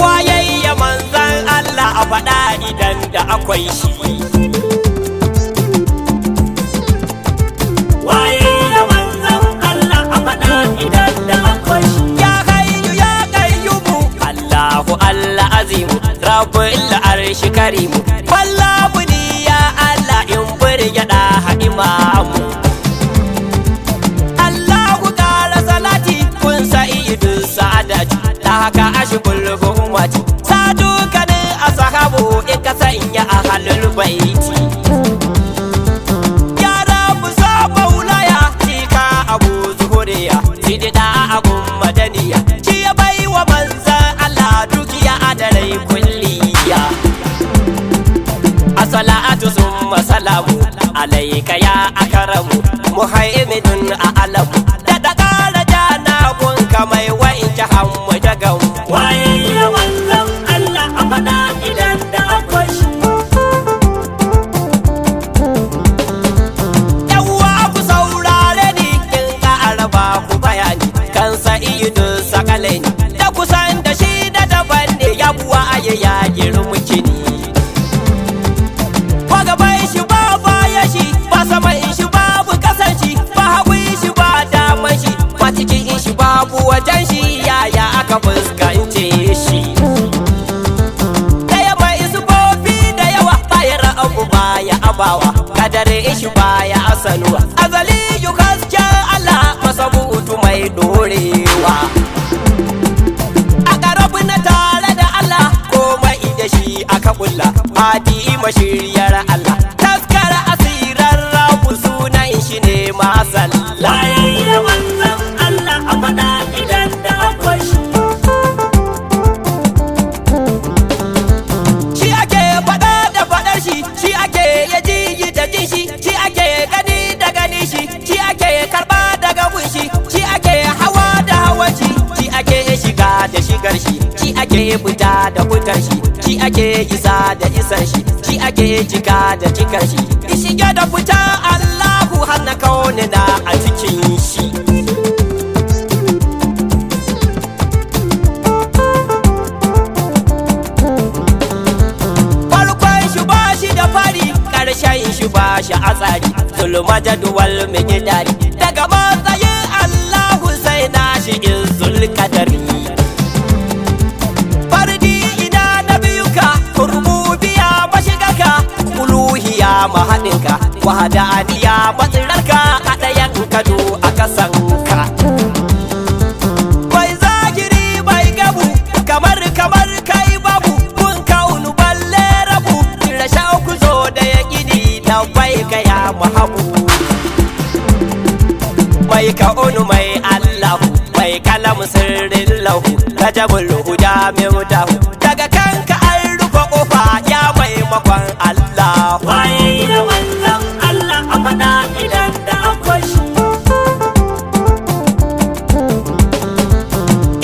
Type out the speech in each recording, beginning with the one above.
Wayayya manzon Allah a faɗa idan da akwai shi. Wayayya manzon Allah a faɗa idan da akwai shi. Ya hayyu ya qayyumu Allahu Allah azimu Rabbul arshi karimu. Wallahu ni ya Allah in burge da imamu. Allahu ƙara salati kun sa'idu sa'adati ta haka ashibul ummati sadukanin ashabu in ka sanya ahlul baiti. Ya rabu sa maulaya tika abu zuhuriya sidida abu madaniya ki ya baiwa manzon Allah dukiya adarai kulliya. As-salatu summa salamu alayka ya akramu muhaiminun a'lamu da ƙara jana gunka mai wa'inki hammu dagan. Wayayya manzon Allah a faɗa idan da akwai shi. Yawwa ku saurare ni in ƙara ba ku bayani kan sa'idu sakalani da kusan da shi da daban ne yabuwa aye ya girmi kini. Ba gaban shi ba bayan shi ba saman shi babu kasan shi ba hagun shi ba daman shi ba cikin shi babu wajen shi yaya aka fuskance shi. Daya mai sufofi da yawa bayar abu baya abawa kadare shi baya asanuwa azali yu hasken Allah masabutu mai dorewa. A ƙarabu na tare da Allah komai da shi aka kulla hadi mashiryar Allah taskar asirar rabu sunan shi ne masalla. Wayayya manzon Allah a faɗa idan da akwai shi. Shi ake faɗa da faɗar shi, shi ake yaji da jin shi, shi ake gani da gani shi, shi ake karɓa daga gun shi, shi ake hawa da hawan shi, shi ake shiga da shigar shi, shi ake fita da fitar shi, shi ake isa da isar shi, shi ake jika da jikar shi, shige da fita Allahu har na kaunina a cikin shi. Farkon shi ba shi da fari ƙarshen shi ba shi a tsari zulma jadwal mai gidari daga matsayin Allahu sai na shi izul kadari. Fardi ina na biyuka rububiya mashigarka uluhiya mahaɗinka wahadaniya matsirarka a ɗayan kado a kasanka. Bai zagiri bai gabu kamar kai babu kun kaunu balle rabu rasha ku zo da ya gini da bai gaya mahabu. Mai ka'unu mai Allahu mai kalam sirrin lahu rajabul huda mai mutahu daga kanka an rufe kofa ya maimakon Allah. Wayayya manzon Allah a faɗa idan da akwai shi.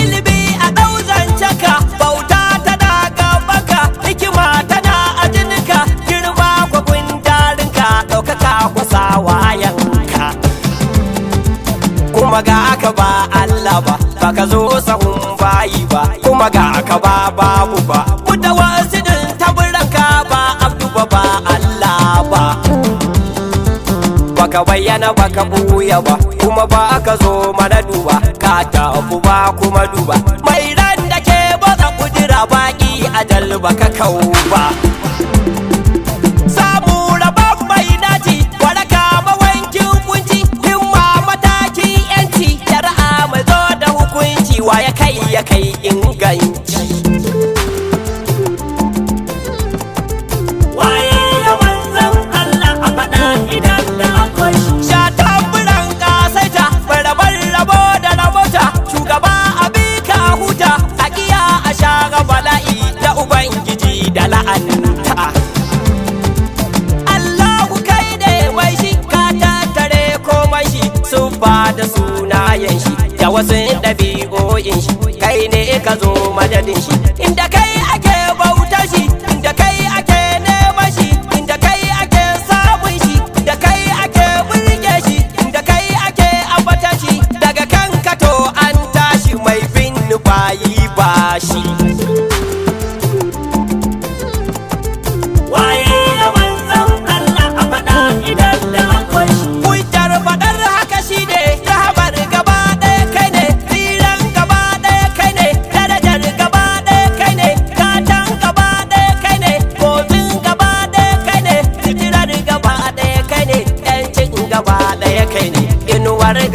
Ilimi a ɗau zancenka bauta tana gabanka hikima tana a jininka girma kwa gundarinka ɗaukaka kwasa wayanka. Kuma ga aka ba Allah ba baka zo sahun bayi ba kuma ga aka ba babu ba da wasu din taburanka ba abdu ba Allah ba. Baka bayyana baka buya ba kuma ba aka zo mana duba ka tafi ba kuma duba mai ran da ke baza kudura baki ajal baka kau ba. Samu rabon mai naci waraka mawankin kunci himma matakin yanci shari'a mai zo da hukunci wa ya kai inganci. Wayayya manzon Allah a faɗa idan da akwai shi. Sha tamburan ƙasaita bai rabar rabo da rabota shugaba abi ka huta a kiya a shaga bala'i da ubangiji da la'anta. Allahu kai ne mai shi ka tattare komai shi sun ba da sunayen shi da wasu ɗabi'o'in shi kai ne ka zo madadin shi inda kai ake bautar shi inda kai ake neman shi inda kai ake samun shi da kai ake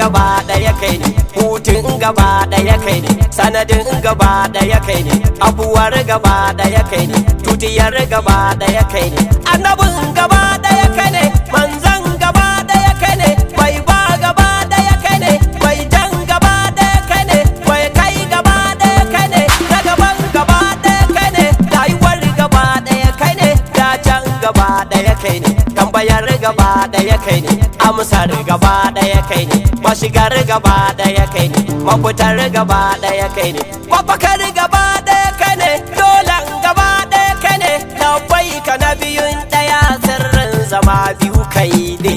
gaba ɗaya kai ne, hutun gaba ɗaya kai ne, sanadin gaba ɗaya kai ne, abuwar gaba ɗaya kai ne, tutiyar gaba ɗaya kai ne, annabin gaba ɗaya kai ne, manzon gaba ɗaya kai ne, bai ba gaba ɗaya kai ne, bai jan gaba ɗaya kai ne, bai kai gaba ɗaya kai ne, da gaban gaba ɗaya kai ne, rayuwar gaba ɗaya kai ne, da can gaba ɗaya kai ne, tambayar gaba ɗaya kai ne, amsar gaba ɗaya kai ne, mashigar gaba ɗaya kai ne, mafitar gaba ɗaya kai ne, mafakar gaba ɗaya kai ne, dolan gaba ɗaya kai ne, tabbai ka na biyun ɗaya sirrin zama biyu kai ne.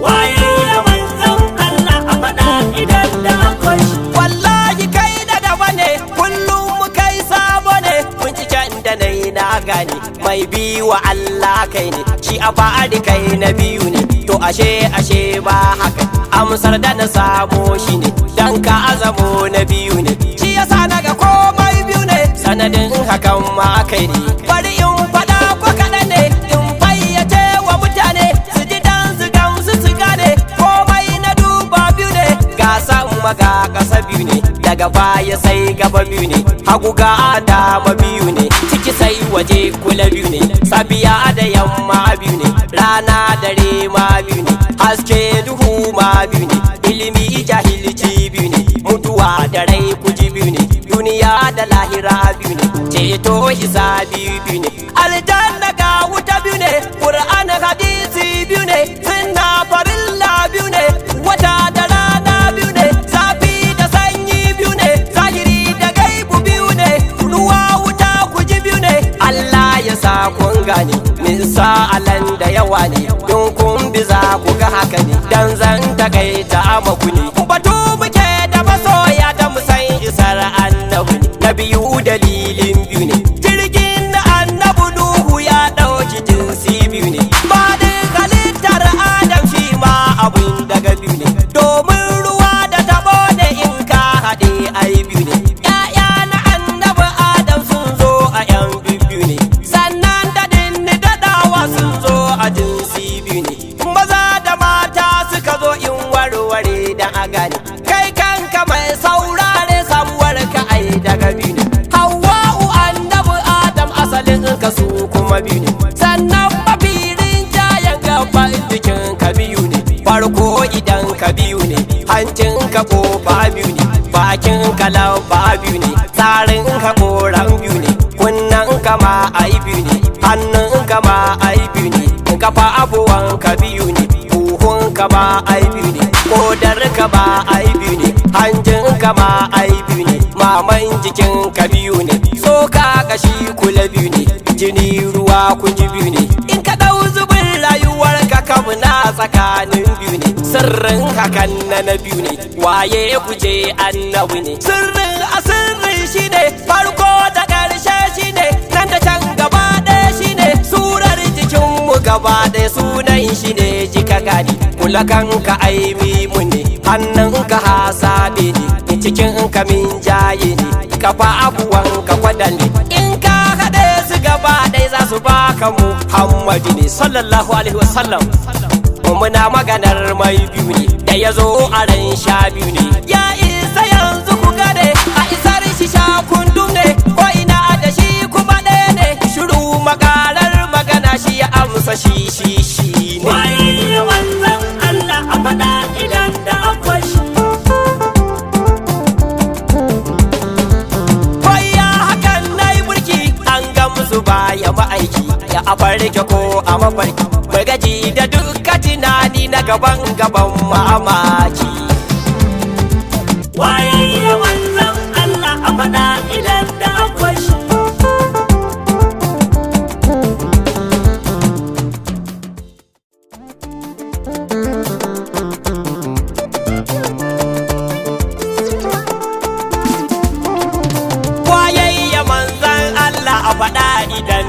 Wayay manzon Allah a faɗa idan da akwai shi. Wallahi kai da daba ne, kullum mu kai sabo ne, binciken da na yi na gane, mai bi wa Allah kai ne, shi a fa'adi kai na biyu ne, to ashe ba haka, amsar da na samo shi ne, dan ka azamo na biyu ne, shi yasa naga komai biyu ne, sanadin hakan ma kai ne, bari in faɗa ko kaɗan ne, in fayyace wa mutane, su ji dan su gamsu su gane, komai na duba biyu ne, ga sama ga ƙasa biyu ne, daga baya sai gaba biyu ne, hagu ga dama biyu ne, ciki sai waje kula biyu ne, safiya da yamma biyu ne, rana dare ma biyu ne, haske duhu ma biyu ne, ilimi jahilci biyu ne, mutuwa da rai kuji biyu ne, duniya da lahira biyu ne, ceto hisabi biyu ne, aljanna ga wuta biyu ne, qur'an hadisi biyu ne, sunna farilla biyu ne, wata da rana biyu ne, zafi da sanyi biyu ne, zahiri da gaibu biyu ne, ruwa wuta kuji biyu ne, Allah ya sa kun gane, min sa'alan da yawa ne, don kun bi za ku ga haka ne, dan zan takaita maku ne, batu muke da masoya da musan isar annabi ne, na biyu dalilin biyu ne, jirgin da annabi Nuhu ya ɗauki jinsi biyu ne, ba da halittar Adam shi ma abun daga biyu ne, domin ruwa da tabo ne in ka haɗe ai biyu ne, ƴaƴa na annabi Adam sun zo a ƴan biyu ne, sannan dadin ni daɗawa sun zo a jinsi biyu ne, maza da mata suka zo in warware da a gane, kai kanka mai saurare samuwar ka ai daga biyu ne, Hawwa'u annabi Adam asalin ka su kuma biyu ne, sannan mafirin jayan gaban jikin ka biyu ne, farko idan ka biyu ne, hancin ka kofa biyu ne, bakin ka lamba biyu ne, tsarin ka koran biyu ne, kunnan ka ma ai biyu ne, hannun ka ma ai biyu ne, kafa abuwan ka biyu ne, buhun ka ma ai biyu ne, kodar ka ma ai biyu ne, hanjin ka ma ai biyu ne, maman jikin ka biyu ne, soka kashi kula biyu ne, jini ruwa kunji biyu ne, in ka dau zubin rayuwar ka kabna tsakanin biyu ne, sirrin hakan na biyu ne, waye kuje annabi ne, sirrin asirrin shi ne, farko da ƙarshe shi ne, nan da can gaba ɗaya shi ne, surar jikinmu gaba ɗaya sunan shi ne, jika gadi kula kanka aimi mu ne, hannunka hasabe ne, cikin ka min jaye ne, kafa abuwan ka kwadale, in ka haɗe su gaba ɗaya za su baka Muhammadu ne sallallahu alaihi wasallam, muna maganar mai biyu ne, da ya zo a ran sha biyu ne, ya isa yanzu ku gane, a isar shi sha kundum ne, ko ina da shi kuma ɗaya ne, shiru makarar magana shi ya amsa shi ne. Wayay manzon Allah a faɗa idan da akwai shi. Koya hakan na yi mulki an gamsu baya ma'aiki, ya a farke ko a mafarki, mai gaji da duka tunani na gaban mamaki. Wayay manzon Allah a faɗa idan da akwai shi. Wayay manzon Allah a faɗa idan